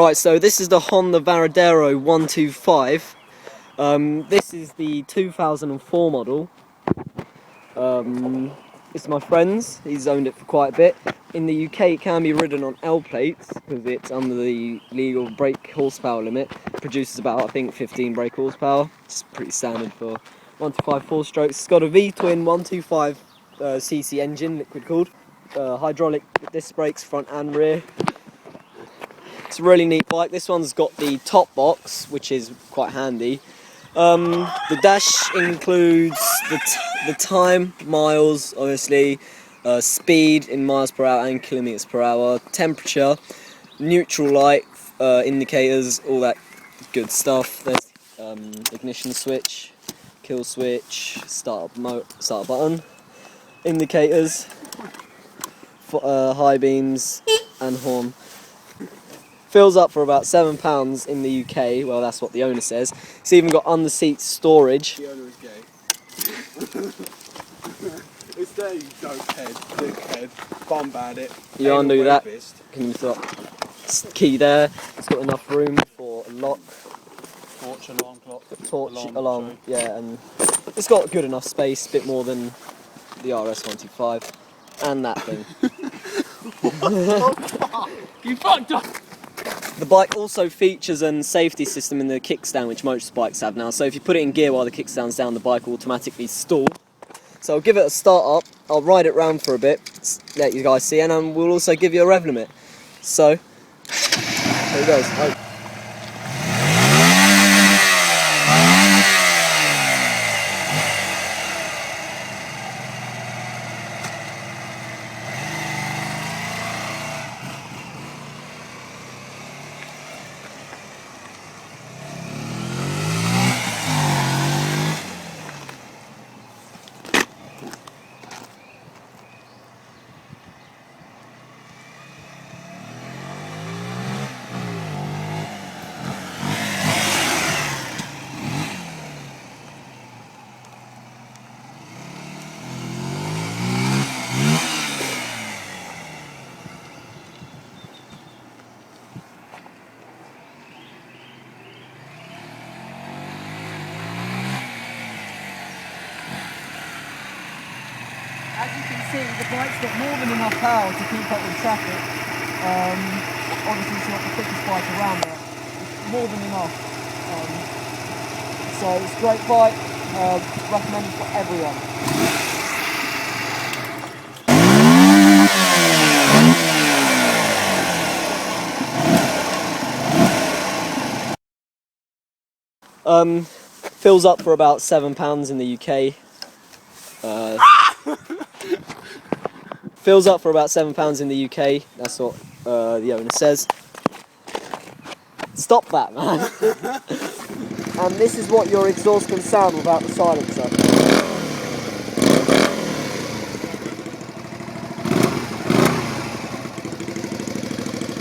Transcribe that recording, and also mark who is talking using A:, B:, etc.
A: Right, so this is the Honda Varadero 125. This is the 2004 model. It's my friend's. He's owned it for quite a bit. In the UK, it can be ridden on L plates because it's under the legal brake horsepower limit. It produces about, I think, 15 brake horsepower. It's pretty standard for 125 4-strokes. It's got a V-twin 125 cc engine, liquid cooled. Hydraulic disc brakes, front and rear. It's a really neat bike. This one's got the top box, which is quite handy. The dash includes the time, miles, obviously, speed in miles per hour and kilometers per hour, temperature, neutral light indicators, all that good stuff. There's ignition switch, kill switch, start button, indicators, high beams, and horn. Fills up for about £7 in the UK. Well, that's what the owner says. It's even got under-seat storage.
B: The owner is gay. It's there, you dopehead, dickhead, bum bandit.
A: You undo that.
B: Rapist.
A: Can you put key there? It's got enough room for a lock.
B: Torch, alarm clock.
A: Torch, alarm, yeah, and it's got good enough space, a bit more than the RS125 and that thing.
B: You fucked up!
A: The bike also features a safety system in the kickstand, which most bikes have now. So if you put it in gear while the kickstand's down, the bike will automatically stall. So I'll give it a start up, I'll ride it round for a bit, let you guys see, and we'll also give you a rev limit. So, there it goes. Oh.
C: As you can see, the bike's got more than enough power to keep up with traffic. Obviously it's not the quickest bike around, but it's more than enough. So it's a great bike, recommended for everyone.
A: Fills up for about £7 in the UK. Fills up for about £7 in the UK. That's what the owner says. Stop that, man. And this is what your exhaust can sound without the silencer.